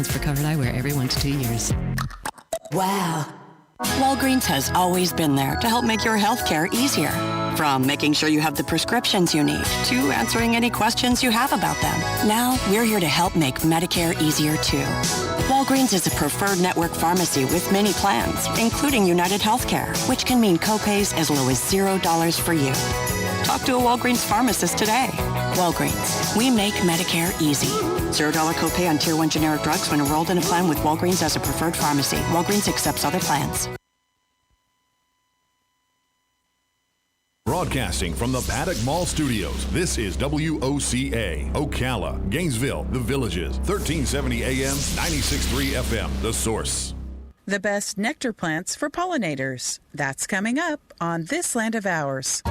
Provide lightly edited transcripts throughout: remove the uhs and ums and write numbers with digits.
Once for covered eyewear every 1 to 2 years. Wow. Walgreens has always been there to help make your healthcare easier. From making sure you have the prescriptions you need to answering any questions you have about them. Now, we're here to help make Medicare easier too. Walgreens is a preferred network pharmacy with many plans, including United Healthcare, which can mean copays as low as $0 for you. Talk to a Walgreens pharmacist today. Walgreens, we make Medicare easy. $0 copay on Tier 1 generic drugs when enrolled in a plan with Walgreens as a preferred pharmacy. Walgreens accepts other plans. Broadcasting from the Paddock Mall Studios, this is WOCA, Ocala, Gainesville, The Villages, 1370 AM, 96.3 FM, The Source. The best nectar plants for pollinators. That's coming up on This Land of Ours.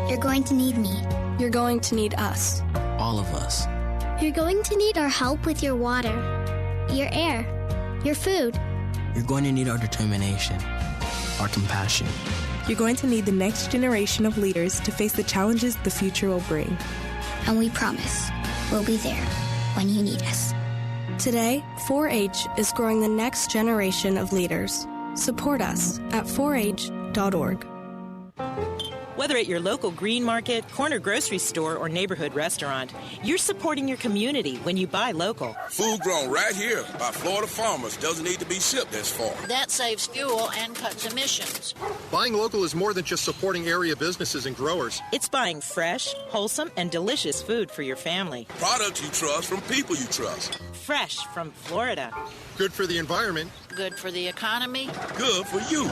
You're going to need me. You're going to need us. All of us. You're going to need our help with your water, your air, your food. You're going to need our determination, our compassion. You're going to need the next generation of leaders to face the challenges the future will bring. And we promise we'll be there when you need us. Today, 4-H is growing the next generation of leaders. Support us at 4h.org. Whether at your local green market, corner grocery store, or neighborhood restaurant, you're supporting your community when you buy local. Food grown right here by Florida farmers doesn't need to be shipped this far. That saves fuel and cuts emissions. Buying local is more than just supporting area businesses and growers. It's buying fresh, wholesome, and delicious food for your family. Products you trust from people you trust. Fresh from Florida. Good for the environment. Good for the economy. Good for you.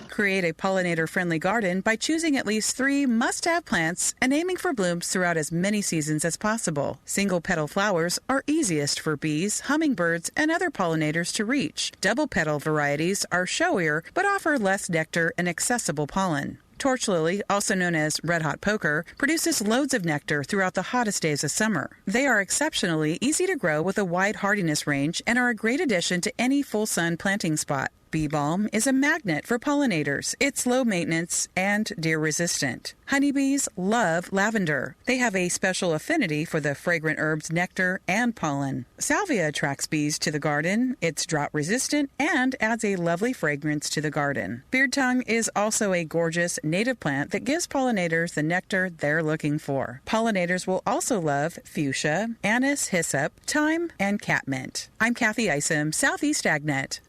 Create a pollinator-friendly garden by choosing at least 3 must-have plants and aiming for blooms throughout as many seasons as possible. Single-petal flowers are easiest for bees, hummingbirds, and other pollinators to reach. Double-petal varieties are showier but offer less nectar and accessible pollen. Torch lily, also known as red-hot poker, produces loads of nectar throughout the hottest days of summer. They are exceptionally easy to grow with a wide hardiness range and are a great addition to any full-sun planting spot. Bee balm is a magnet for pollinators. It's low maintenance and deer resistant. Honeybees love lavender. They have a special affinity for the fragrant herb's nectar and pollen. Salvia attracts bees to the garden. It's drought resistant and adds a lovely fragrance to the garden. Beard tongue is also a gorgeous native plant that gives pollinators the nectar they're looking for. Pollinators will also love fuchsia, anise, hyssop, thyme, and catmint. I'm Kathy Isom, Southeast AgNet.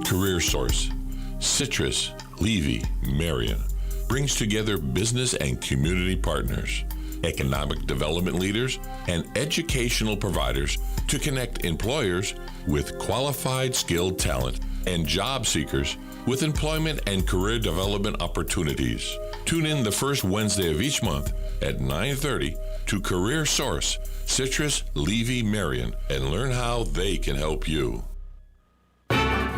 Career Source, Citrus, Levy, Marion brings together business and community partners, economic development leaders, and educational providers to connect employers with qualified, skilled talent and job seekers with employment and career development opportunities. Tune in the first Wednesday of each month at 9:30 to Career Source, Citrus, Levy, Marion, and learn how they can help you.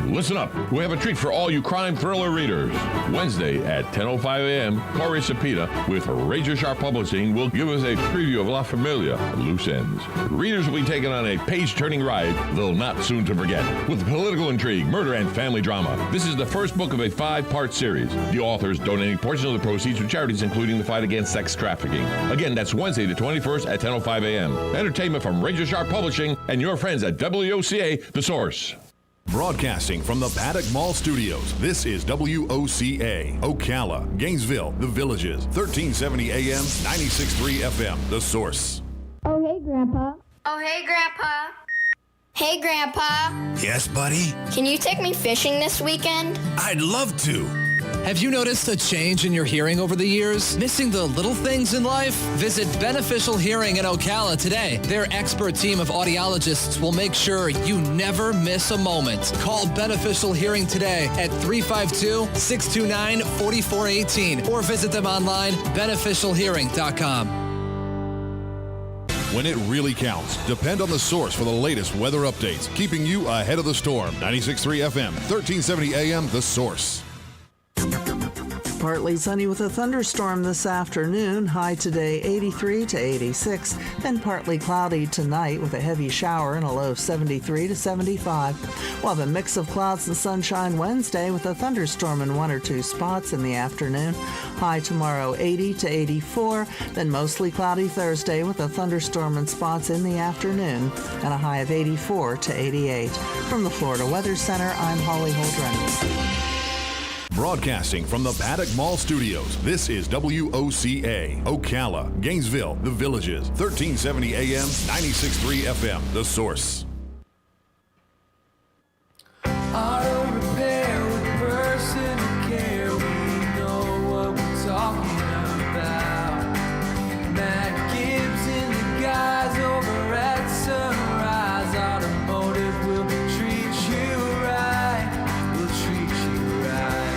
Listen up. We have a treat for all you crime thriller readers. Wednesday at 10:05 a.m., Corey Sapita with Razor Sharp Publishing will give us a preview of La Familia, Loose Ends. Readers will be taken on a page-turning ride they'll not soon to forget, with political intrigue, murder, and family drama. This is the first book of a 5-part series. The authors donating portions of the proceeds to charities including the fight against sex trafficking. Again, that's Wednesday the 21st at 10:05 a.m. Entertainment from Razor Sharp Publishing and your friends at WOCA, The Source. Broadcasting from the Paddock Mall Studios, this is WOCA, Ocala, Gainesville, The Villages, 1370 AM, 96.3 FM, The Source. Oh, hey, Grandpa. Oh, hey, Grandpa. Hey, Grandpa. Yes, buddy? Can you take me fishing this weekend? I'd love to. Have you noticed a change in your hearing over the years? Missing the little things in life? Visit Beneficial Hearing in Ocala today. Their expert team of audiologists will make sure you never miss a moment. Call Beneficial Hearing today at 352-629-4418 or visit them online, beneficialhearing.com. When it really counts, depend on The Source for the latest weather updates, keeping you ahead of the storm. 96.3 FM, 1370 AM, The Source. partly sunny with a thunderstorm this afternoon. High today 83 to 86. Then partly cloudy tonight with a heavy shower and a low 73 to 75. We'll have a mix of clouds and sunshine Wednesday with a thunderstorm in one or two spots in the afternoon. High tomorrow 80 to 84. Then mostly cloudy Thursday with a thunderstorm in spots in the afternoon and a high of 84 to 88. From the Florida Weather Center, I'm Holly Holdren. Broadcasting from the Paddock Mall Studios, this is WOCA, Ocala, Gainesville, The Villages, 1370 AM, 96.3 FM, The Source. Auto repair with personal care, we know what we're talking about. Matt Gibbs and the guys over at Sonrise, Automotive will treat you right, will treat you right.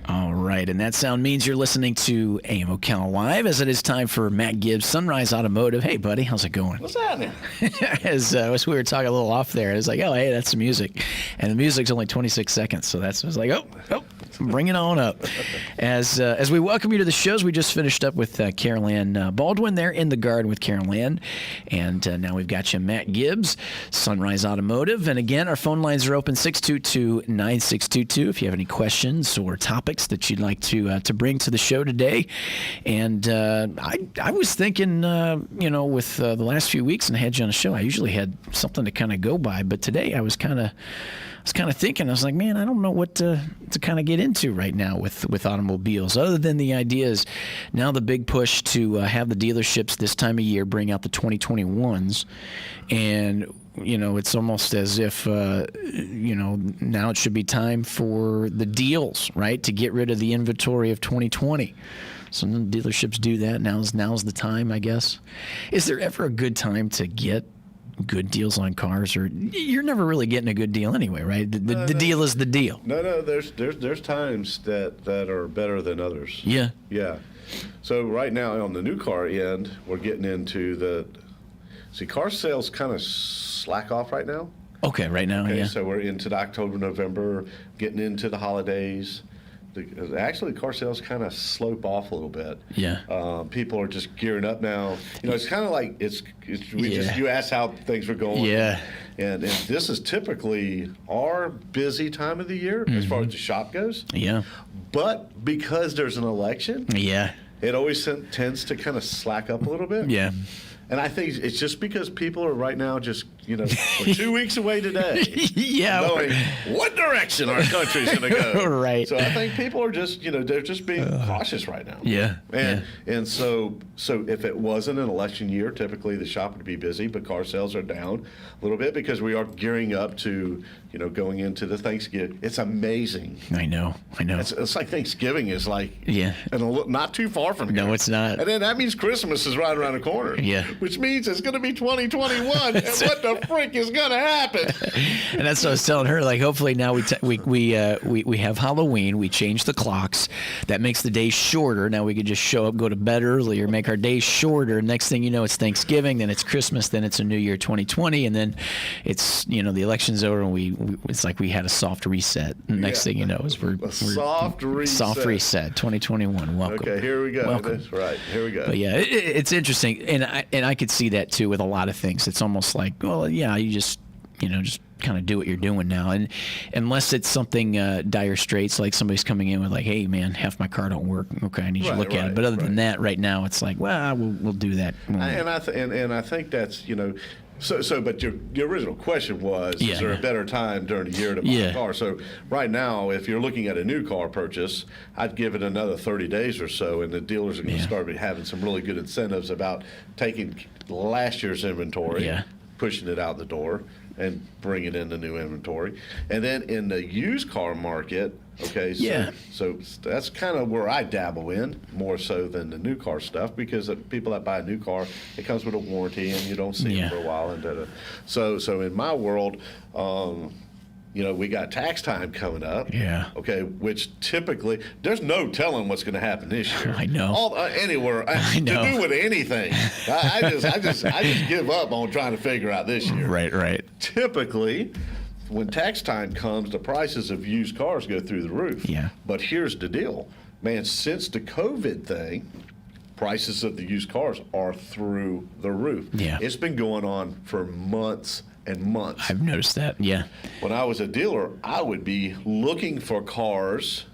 All right, and that sound means you're listening to AM Ocala Live, as it is time for Matt Gibbs, Sonrise Automotive. Hey, buddy, how's it going? What's happening? as we were talking a little off there, it's like, oh, hey, that's the music. And the music's only 26 seconds, so that's was like, oh, bring it on up. As we welcome you to the shows, we just finished up with Carol Ann Baldwin there in the garden with Carol Ann. And now we've got you, Matt Gibbs, Sonrise Automotive. And again, our phone lines are open, 622-9622, if you have any questions or topics that you'd like to bring to the show today. And I was thinking, with the last few weeks and I had you on the show, I usually had something to kind of go by, but today I was kind of thinking, I was like, man, I don't know what to kind of get into right now with automobiles, other than the idea is now the big push to have the dealerships this time of year bring out the 2021s. And it's almost as if, now it should be time for the deals, right, to get rid of the inventory of 2020. So dealerships do that. Now's the time, I guess. Is there ever a good time to get good deals on cars, or you're never really getting a good deal anyway, right? The deal is the deal. No, there's times that are better than others. Yeah. So right now on the new car end, we're getting into car sales kind of slack off right now. Okay, right now, yeah. So we're into the October, November, getting into the holidays. Actually, car sales kind of slope off a little bit. Yeah. People are just gearing up now. It's kind of like you asked how things were going. Yeah. And this is typically our busy time of the year as far as the shop goes. Yeah. But because there's an election, it always tends to kind of slack up a little bit. Yeah. And I think it's just because people are right now just, we're 2 weeks away today. Knowing what direction our country's going to go. Right. So I think people are just, they're just being cautious right now. Yeah. And so if it wasn't an election year, typically the shop would be busy, but car sales are down a little bit because we are gearing up to, going into the Thanksgiving. It's amazing. I know. It's like Thanksgiving is like, and not too far from here. No, it's not. And then that means Christmas is right around the corner. Yeah. Which means it's going to be 2021, and what the frick is going to happen? And that's what I was telling her. Like, hopefully now we have Halloween. We change the clocks. That makes the days shorter. Now we could just show up, go to bed earlier, make our days shorter. Next thing you know, it's Thanksgiving. Then it's Christmas. Then it's a New Year 2020. And then it's the election's over, and it's like we had a soft reset. And next thing you know, is we're soft reset. Soft reset 2021. Welcome. Okay, here we go. Welcome. That's right. Here we go. But yeah, it's interesting, and I could see that too with a lot of things. It's almost like, well, yeah, you just kind of do what you're doing now, and unless it's something dire straits, like somebody's coming in with like, hey man, half my car don't work. Okay, I need you to look at it. But other than that, right now it's like, well, we'll do that. And I think that's So, but your original question was, is there a better time during the year to buy a car? So right now, if you're looking at a new car purchase, I'd give it another 30 days or so, and the dealers are going to start having some really good incentives about taking last year's inventory, pushing it out the door, and bringing in the new inventory. And then in the used car market, so that's kind of where I dabble in more so than the new car stuff, because people that buy a new car, it comes with a warranty and you don't see it for a while. And so in my world, we got tax time coming up. Yeah. Okay, which typically there's no telling what's going to happen this year. I know. Anywhere to do with anything. I just give up on trying to figure out this year. Right. Typically, when tax time comes, the prices of used cars go through the roof. Yeah. But here's the deal, man. Since the COVID thing, prices of the used cars are through the roof. Yeah. It's been going on for months and months. I've noticed that. Yeah. When I was a dealer, I would be looking for cars,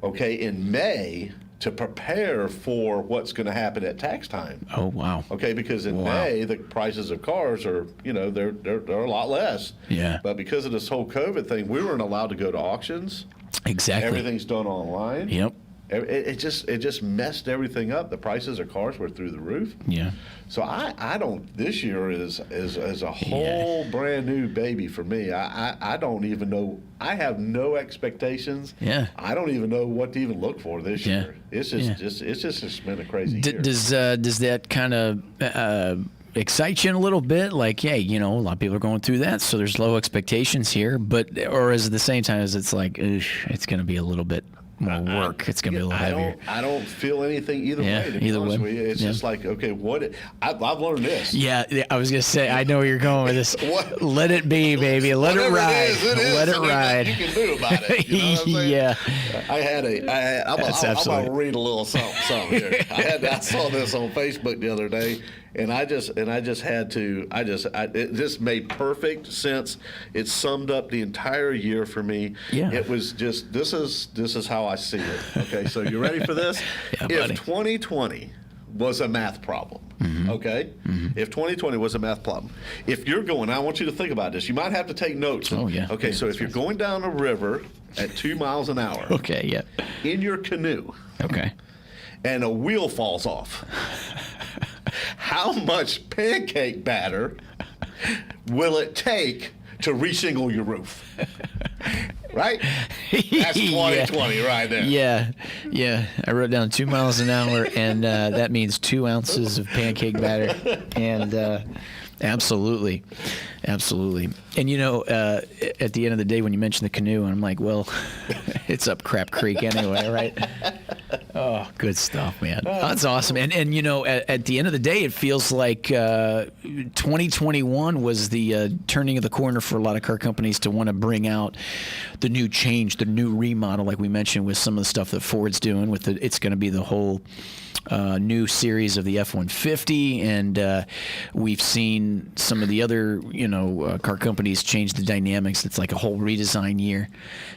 okay, in May to prepare for what's going to happen at tax time. Oh, wow. Okay, because in May, the prices of cars are, they're a lot less. Yeah. But because of this whole COVID thing, we weren't allowed to go to auctions. Exactly. Everything's done online. Yep. It just messed everything up. The prices of cars were through the roof. Yeah. So I don't. This year is a whole brand new baby for me. I don't even know. I have no expectations. Yeah. I don't even know what to even look for this year. It's just been a crazy year. Does that kind of excite you in a little bit? Like, hey, a lot of people are going through that, so there's low expectations here. But or is it the same time as it's like, it's going to be a little bit more work. It's going to be a little heavier. I don't feel anything either way. To be honest with you. It's just like, okay, I've learned this. Yeah, I was going to say, I know where you're going with this. Let it be, baby. Let it ride. Let it ride. You can do about it. You know what I'm saying? Yeah. I'm going to read a little something here. I saw this on Facebook the other day. And I just had to. This made perfect sense. It summed up the entire year for me. Yeah. It was just this is how I see it. Okay, so you ready for this? Yeah, if buddy. 2020 was a math problem, okay? If 2020 was a math problem, if you're going, I want you to think about this. You might have to take notes. Oh yeah. Okay, so if you're going down a river at 2 miles an hour, okay, yeah, in your canoe, okay, and a wheel falls off. How much pancake batter will it take to reshingle your roof? Right? That's 2020 right there. Yeah. I wrote down 2 miles an hour, and that means 2 ounces of pancake batter. And absolutely. And, at the end of the day, when you mention the canoe, I'm like, well, it's up Crap Creek anyway, right? Oh, good stuff, man. That's awesome. And at the end of the day, it feels like 2021 was the turning of the corner for a lot of car companies to want to bring out the new change, the new remodel, like we mentioned with some of the stuff that Ford's doing. It's going to be the whole new series of the F-150, and we've seen some of the other, car companies change the dynamics. It's like a whole redesign year.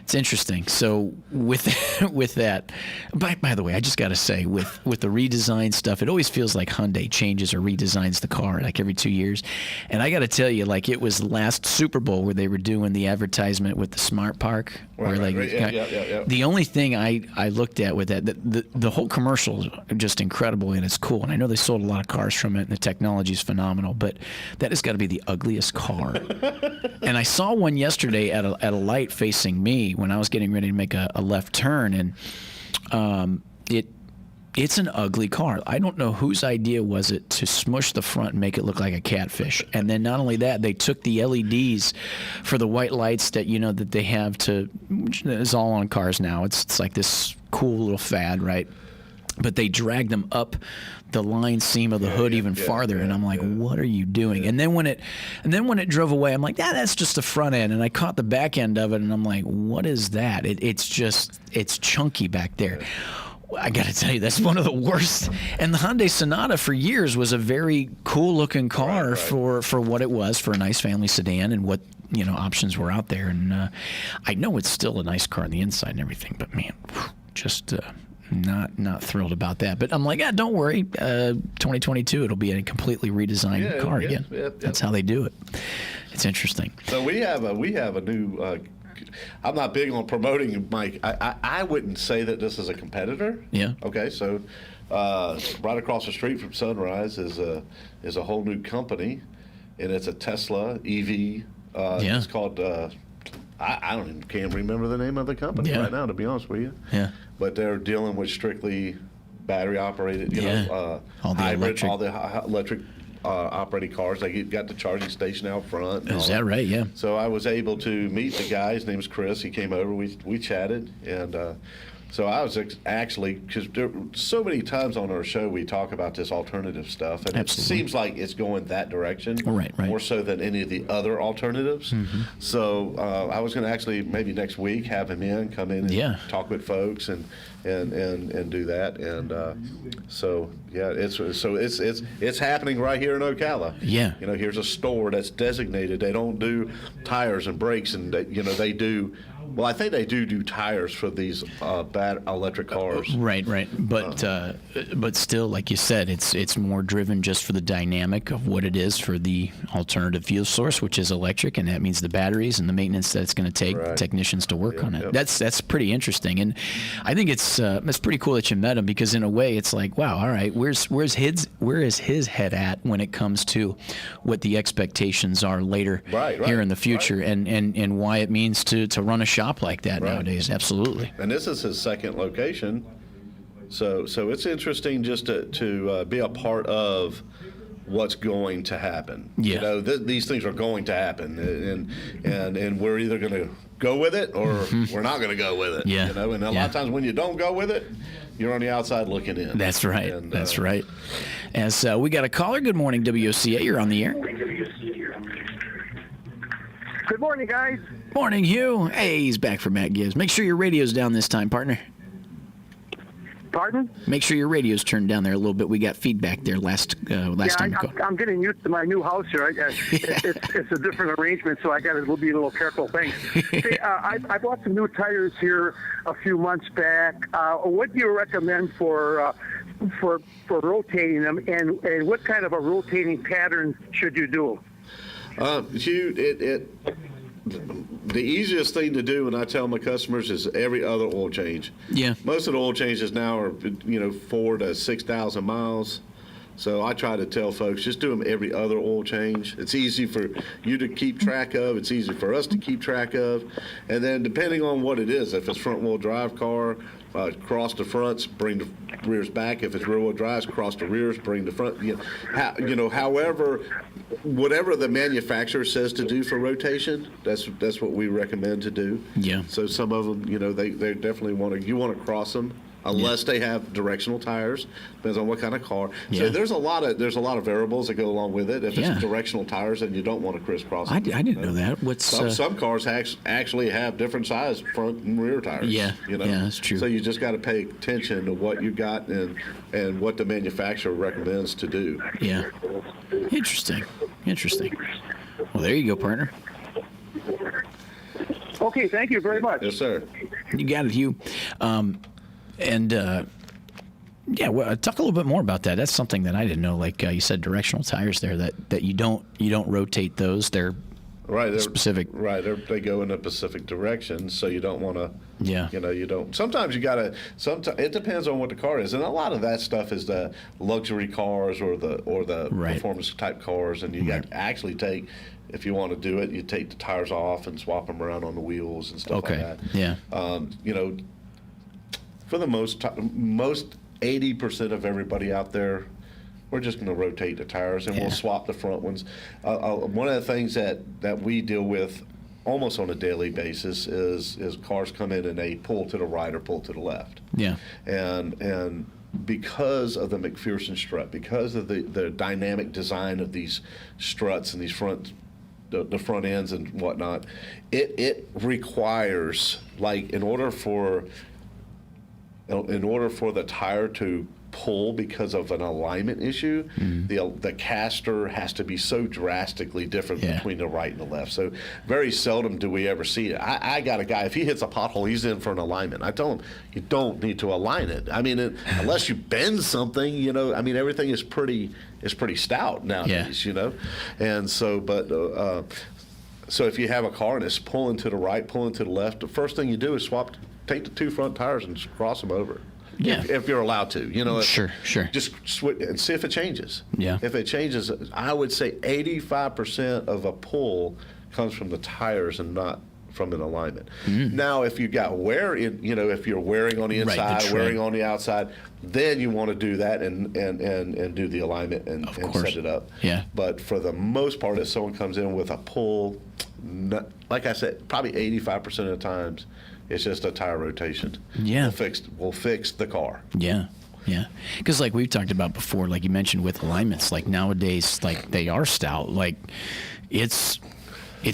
It's interesting. So with that, by the way, I just got to say, with the redesign stuff, it always feels like Hyundai changes or redesigns the car like every 2 years. And I got to tell you, like it was last Super Bowl where they were doing the advertisement with the Smart Park. Yeah. The only thing I looked at with that, the whole commercial is just incredible and it's cool. And I know they sold a lot of cars from it and the technology is phenomenal, but that has got to be the ugliest car. And I saw one yesterday at a light facing me when I was getting ready to make a left turn, and it's an ugly car. I don't know whose idea was it to smush the front and make it look like a catfish. And then not only that, they took the LEDs for the white lights that that they have it's all on cars now. It's like this cool little fad, right? But they dragged them up the line seam of the hood even farther, and I'm like, what are you doing? And then when it drove away, I'm like, that's just the front end. And I caught the back end of it, and I'm like, what is that? It's chunky back there. I got to tell you, that's one of the worst. And the Hyundai Sonata for years was a very cool-looking car for what it was, for a nice family sedan and what options were out there. And I know it's still a nice car on the inside and everything, but man, just not thrilled about that. But I'm like, don't worry. 2022, it'll be a completely redesigned car again. That's how they do it. It's interesting. So we have a new. I'm not big on promoting, Mike. I wouldn't say that this is a competitor. Yeah. Okay. So right across the street from Sonrise is a whole new company, and it's a Tesla EV. It's called. Can't remember the name of the company right now, to be honest with you. Yeah. But they're dealing with strictly battery operated, all the hybrid, electric. all the electric operating cars. They got the charging station out front. Is that right? Yeah. So I was able to meet the guy. His name's Chris. He came over. We chatted, and So I was actually, because so many times on our show we talk about this alternative stuff, and it seems like it's going that direction, right. more so than any of the other alternatives. So I was going to actually maybe next week have him come in and talk with folks and do that, and so yeah, it's happening right here in Ocala. Yeah, here's a store that's designated. They don't do tires and brakes, and they do. Well, I think they do tires for these bad electric cars. Right. But still, like you said, it's more driven just for the dynamic of what it is for the alternative fuel source, which is electric, and that means the batteries and the maintenance that it's going to take technicians to work on it. That's pretty interesting, and I think it's pretty cool that you met him, because in a way it's like, wow, all right, where is his head at when it comes to what the expectations are later here in the future, and why it means to run a shop like that nowadays. Absolutely. And this is his second location, so it's interesting just to be a part of what's going to happen. Yeah. These things are going to happen, and we're either going to go with it or we're not going to go with it. Yeah. And a lot of times when you don't go with it, you're on the outside looking in. That's right. That's right. As we got a caller. Good morning, WOCA. You're on the air. Good morning, guys. Morning, Hugh. Hey, he's back for Matt Gibbs. Make sure your radio's down this time, partner. Pardon? Make sure your radio's turned down there a little bit. We got feedback there last time. I'm getting used to my new house here. It's a different arrangement, so I got to be a little careful. Thanks. Hey, I bought some new tires here a few months back. What do you recommend for rotating them, and what kind of a rotating pattern should you do? Hugh, the easiest thing to do when I tell my customers is every other oil change. Yeah. Most of the oil changes now are 4,000 to 6,000 miles. So I try to tell folks, just do them every other oil change. It's easy for you to keep track of. It's easy for us to keep track of. And then depending on what it is, if it's front-wheel drive car, cross the fronts, bring the rears back. If it's rear-wheel drives, cross the rears, bring the front. However, whatever the manufacturer says to do for rotation, that's what we recommend to do. Yeah. So some of them, they definitely want to cross them. Unless they have directional tires, depends on what kind of car. Yeah. So there's a lot of variables that go along with it. If it's directional tires, then you don't want to crisscross. I didn't know that. Some cars actually have different size front and rear tires. Yeah, that's true. So you just got to pay attention to what you got and what the manufacturer recommends to do. Yeah. Interesting. Well, there you go, partner. Okay, thank you very much. Yes, sir. You got it, Hugh. Talk a little bit more about that. That's something that I didn't know. Like you said, directional tires there. That you don't rotate those. They're specific. Right. They go in a specific direction, so you don't want to. Yeah. You don't. Sometimes you gotta. Sometimes it depends on what the car is, and a lot of that stuff is the luxury cars or the performance type cars, and you got to actually take. If you want to do it, you take the tires off and swap them around on the wheels and stuff like that. Yeah. For the most 80% of everybody out there, we're just going to rotate the tires and we'll swap the front ones. One of the things that we deal with almost on a daily basis is cars come in and they pull to the right or pull to the left. Yeah. And because of the McPherson strut, because of the dynamic design of these struts and these the front ends and whatnot, it requires, like, in order for the tire to pull because of an alignment issue, the caster has to be so drastically different between the right and the left. So very seldom do we ever see it. I got a guy, if he hits a pothole, he's in for an alignment. I tell him, you don't need to align it. I mean, unless you bend something, everything is pretty stout nowadays, And so, so if you have a car and it's pulling to the right, pulling to the left, the first thing you do is take the two front tires and just cross them over. Yeah. If you're allowed to, Sure. Just switch and see if it changes. Yeah. If it changes, I would say 85% of a pull comes from the tires and not from an alignment. Now, if you got wear in, if you're wearing on the inside, wearing on the outside, then you want to do that and do the alignment and set it up. Yeah. But for the most part, if someone comes in with a pull, like I said, probably 85% of the times, It's just a tire rotation. Yeah. We'll fix the car. Yeah. Yeah. Because like we've talked about before, like you mentioned with alignments, like nowadays, like they are stout. Like it's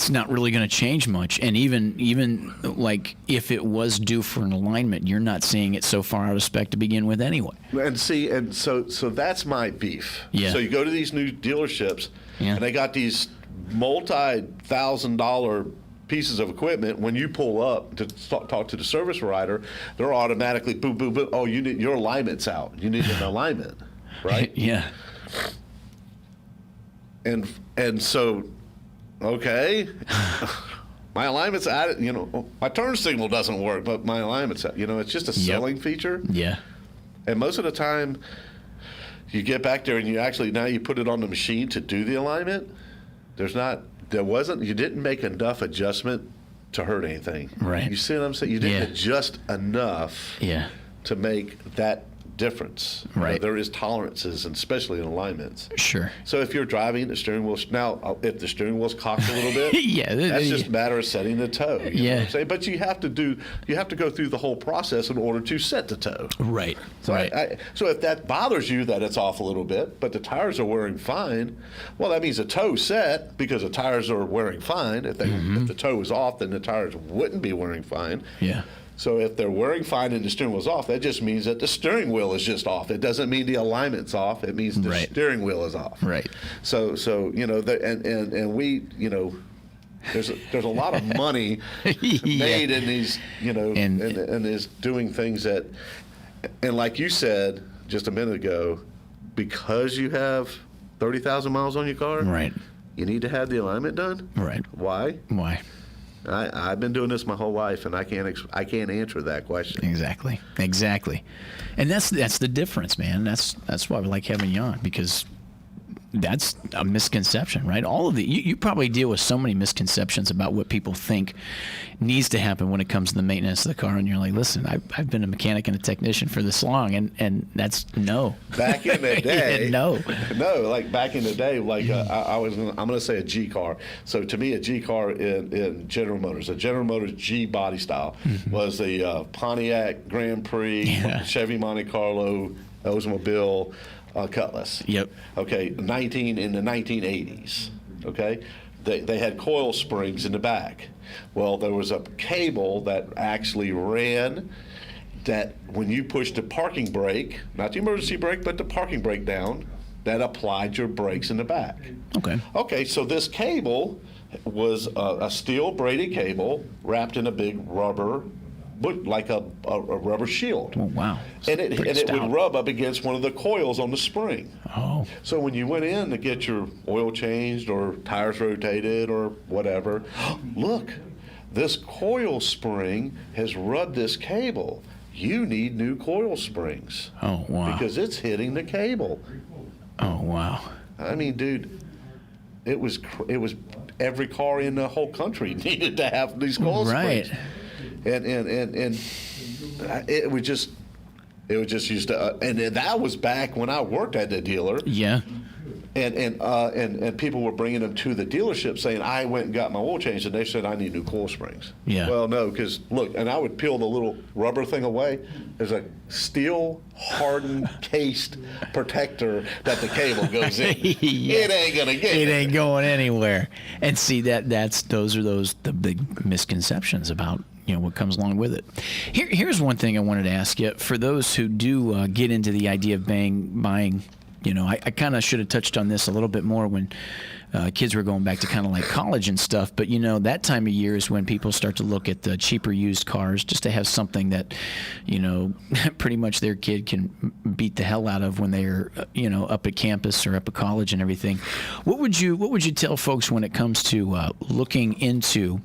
not really going to change much. And even like if it was due for an alignment, you're not seeing it so far out of spec to begin with anyway. And so that's my beef. Yeah. So you go to these new dealerships, Yeah. and they got these multi-$1,000 pieces of equipment. When you pull up to talk to the service writer, they're automatically boom, boom, boom. Oh, your alignment's out. You need an alignment, right? Yeah. And so, okay, my alignment's out. My turn signal doesn't work, but my alignment's out. It's just a selling feature. Yeah. And most of the time, you get back there and you put it on the machine to do the alignment. You didn't make enough adjustment to hurt anything. Right. You see what I'm saying? You didn't adjust enough to make that difference. Right. There is tolerances, and especially in alignments. Sure. So if you're driving the steering wheel, now if the steering wheel's cocked a little bit, that's just a matter of setting the toe. You know what I'm saying? But you have to go through the whole process in order to set the toe. Right. So right. So if that bothers you that it's off a little bit, but the tires are wearing fine, well, that means the toe's set because the tires are wearing fine. If the toe is off, then the tires wouldn't be wearing fine. Yeah. So if they're wearing fine and the steering wheel's off, that just means that the steering wheel is just off. It doesn't mean the alignment's off. It means the steering wheel is off. Right. So and we, there's a lot of money made in these, and is doing things that, and like you said just a minute ago, because you have 30,000 miles on your car, right, you need to have the alignment done. Right. Why? Why? I've been doing this my whole life, and I can't answer that question. Exactly, and that's the difference, man. That's why we like having you on, because that's a misconception, right? All of you probably deal with so many misconceptions about what people think needs to happen when it comes to the maintenance of the car, and you're like, listen, I've been a mechanic and a technician for this long, and that's no. Back in the day, no, like back in the day, like I'm going to say a G car. So to me, a G car in General Motors, a General Motors G body style was the Pontiac Grand Prix, Chevy Monte Carlo, Oldsmobile. Cutlass. Yep. Okay, in the 1980s. Okay, they had coil springs in the back. Well, there was a cable that actually ran that when you pushed the parking brake, not the emergency brake, but the parking brake down, that applied your brakes in the back. Okay. Okay, so this cable was a steel braided cable wrapped in a big rubber, like a rubber shield. Oh, wow. And it would rub up against one of the coils on the spring. Oh. So when you went in to get your oil changed or tires rotated or whatever, look, this coil spring has rubbed this cable. You need new coil springs. Oh, wow. Because it's hitting the cable. Oh, wow. I mean, dude, it was every car in the whole country needed to have these coil springs. And it was just used to, and that was back when I worked at the dealer. Yeah. And people were bringing them to the dealership saying, I went and got my oil changed, and they said, I need new coil springs. Yeah. Well, no, because look, and I would peel the little rubber thing away. There's a steel hardened cased protector that the cable goes in. It ain't gonna get it ain't going anywhere. And see, those are the big misconceptions about what comes along with it. Here's one thing I wanted to ask you. For those who do get into the idea of buying, I kind of should have touched on this a little bit more when kids were going back to kind of like college and stuff. But, that time of year is when people start to look at the cheaper used cars just to have something that, pretty much their kid can beat the hell out of when they're, up at campus or up at college and everything. What would you tell folks when it comes to looking into,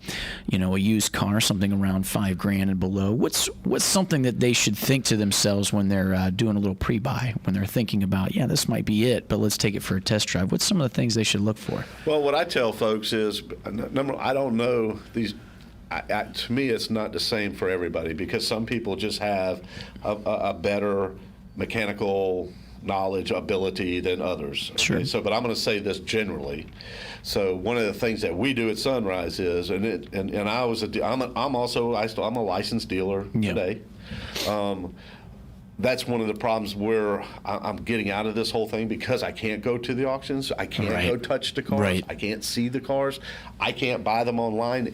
a used car, something around $5,000 and below? What's something that they should think to themselves when they're doing a little pre-buy, when they're thinking about, this might be it, but let's take it for a test drive? What's some of the things they should look for? Well, what I tell folks is, I don't know these. To me, it's not the same for everybody, because some people just have a better mechanical knowledge, ability than others. Sure. Okay? So, but I'm going to say this generally. So one of the things that we do at Sonrise is, I'm a licensed dealer today. That's one of the problems where I'm getting out of this whole thing because I can't go to the auctions. I can't go touch the cars. I can't see the cars. I can't buy them online.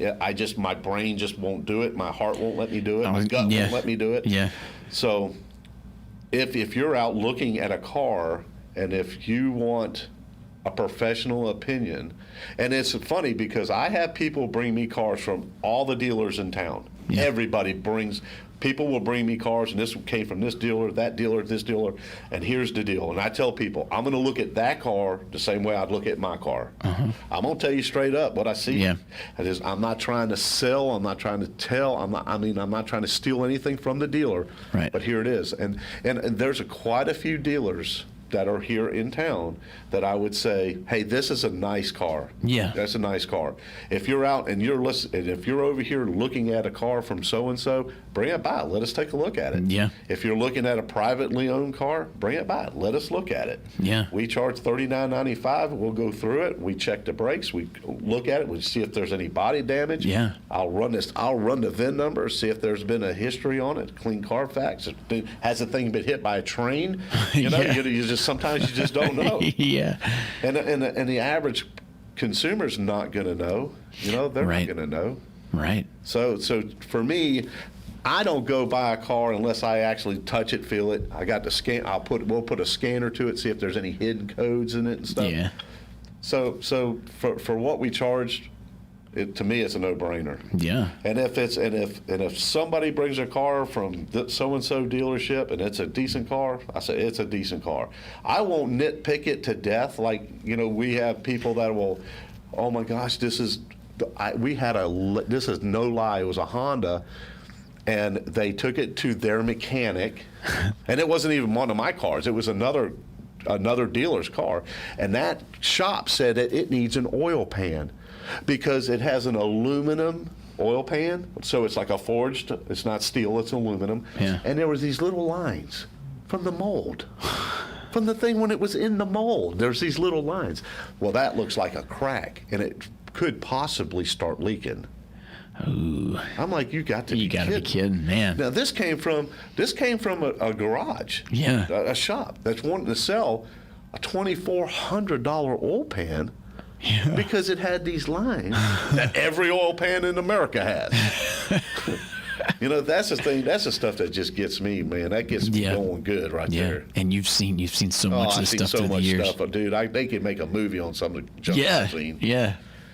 My brain just won't do it. My heart won't let me do it. My gut won't let me do it. Yeah. So if you're out looking at a car and if you want a professional opinion, and it's funny because I have people bring me cars from all the dealers in town. Yeah. People will bring me cars, and this came from this dealer, that dealer, this dealer, and here's the deal. And I tell people, I'm going to look at that car the same way I'd look at my car. I'm going to tell you straight up what I see. Yeah. I'm not trying to sell. I'm not trying to tell. I'm not trying to steal anything from the dealer. Right. But here it is. And there's quite a few dealers that are here in town that I would say, hey, this is a nice car. Yeah. That's a nice car. If you're out and if you're over here looking at a car from so-and-so, bring it by. Let us take a look at it. Yeah. If you're looking at a privately owned car, bring it by. Let us look at it. Yeah. We charge $39.95. We'll go through it. We check the brakes. We look at it. We see if there's any body damage. Yeah. I'll run the VIN number, see if there's been a history on it, clean Carfax. Has the thing been hit by a train? You know, sometimes you just don't know. Yeah. And the average consumer's not going to know. You know, they're not going to know. Right. So for me, I don't go buy a car unless I actually touch it, feel it. I got the scan. We'll put a scanner to it, see if there's any hidden codes in it and stuff. Yeah. So for what we charged, to me, it's a no-brainer. Yeah. And if somebody brings a car from so-and-so dealership and it's a decent car, I say it's a decent car. I won't nitpick it to death. Like, you know, we have people that will, oh my gosh, this is no lie, it was a Honda, and they took it to their mechanic, and it wasn't even one of my cars. It was another dealer's car, and that shop said that it needs an oil pan, because it has an aluminum oil pan, so it's like a forged, it's not steel, it's aluminum. Yeah. And there was these little lines from the mold. From the thing when it was in the mold, there's these little lines. Well, that looks like a crack, and it could possibly start leaking. Ooh. I'm like, you got to be kidding, man. Now this came from a garage. Yeah. A shop that's wanting to sell a $2,400 oil pan. Yeah. Because it had these lines that every oil pan in America has. You know, that's the thing. That's the stuff that just gets me, man. That gets me going good right there. And you've seen so much of this stuff through the years. I've seen so much stuff, dude. They could make a movie on some of the junk I've seen.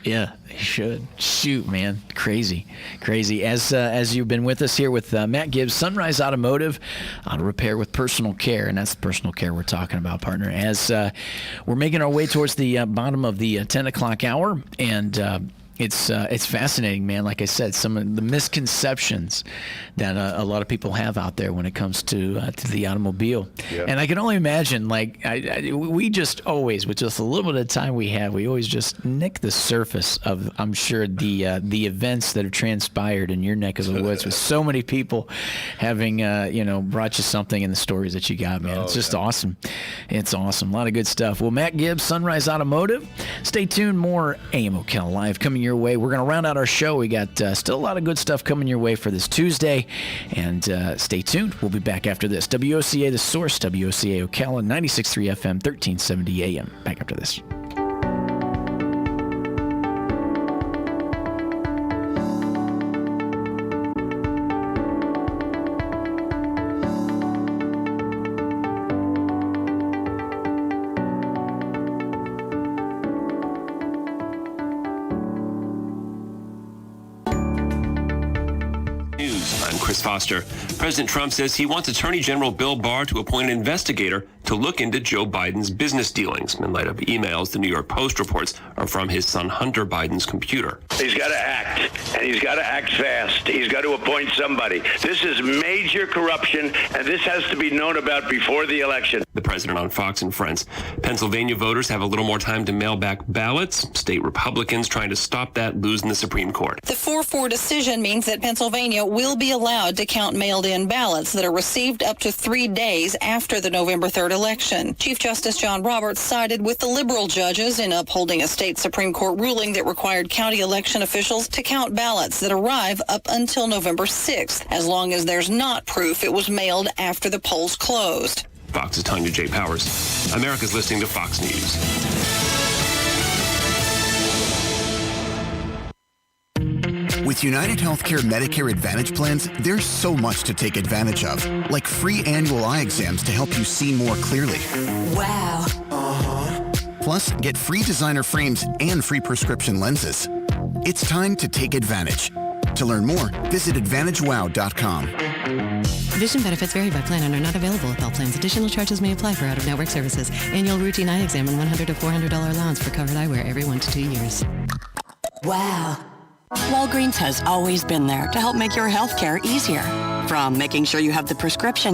Yeah, they should. Shoot, man. Crazy. As you've been with us here with Matt Gibbs, Sonrise Automotive, auto repair with personal care, and that's the personal care we're talking about, partner. As we're making our way towards the bottom of the 10 o'clock hour, and it's fascinating, man. Like I said, some of the misconceptions that a lot of people have out there when it comes to the automobile. Yeah. And I can only imagine, like, we just always, with just a little bit of time we have, we always just nick the surface of, I'm sure, the events that have transpired in your neck of the woods with so many people having, brought you something in the stories that you got, man. It's just awesome. It's awesome. A lot of good stuff. Well, Matt Gibbs, Sonrise Automotive. Stay tuned. More AM Ocala Live coming your way. We're going to round out our show. We got still a lot of good stuff coming your way for this Tuesday, and stay tuned. We'll be back after this. WOCA The Source, WOCA Ocala, 96.3 FM, 1370 AM. Back after this. Foster. President Trump says he wants Attorney General Bill Barr to appoint an investigator to look into Joe Biden's business dealings in light of emails the New York Post reports are from his son Hunter Biden's computer. He's got to act, and he's got to act fast. He's got to appoint somebody. This is major major corruption, and this has to be known about before the election. The president on Fox and Friends. Pennsylvania voters have a little more time to mail back ballots. State Republicans trying to stop that lose in the Supreme Court. The 4-4 decision means that Pennsylvania will be allowed to count mailed-in ballots that are received up to 3 days after the November 3rd election. Chief Justice John Roberts sided with the liberal judges in upholding a state Supreme Court ruling that required county election officials to count ballots that arrive up until November 6th, as long as there's not proof it was mailed after the polls closed. Fox's Tanya J. Powers. America's listening to Fox News. With United Healthcare Medicare Advantage plans, there's so much to take advantage of, like free annual eye exams to help you see more clearly. Wow. Plus, get free designer frames and free prescription lenses. It's time to take advantage. To learn more, visit AdvantageWow.com. Vision benefits vary by plan and are not available with all plans. Additional charges may apply for out-of-network services. Annual routine eye exam and $100 to $400 allowance for covered eyewear every 1 to 2 years. Wow. Walgreens has always been there to help make your health care easier. From making sure you have the prescriptions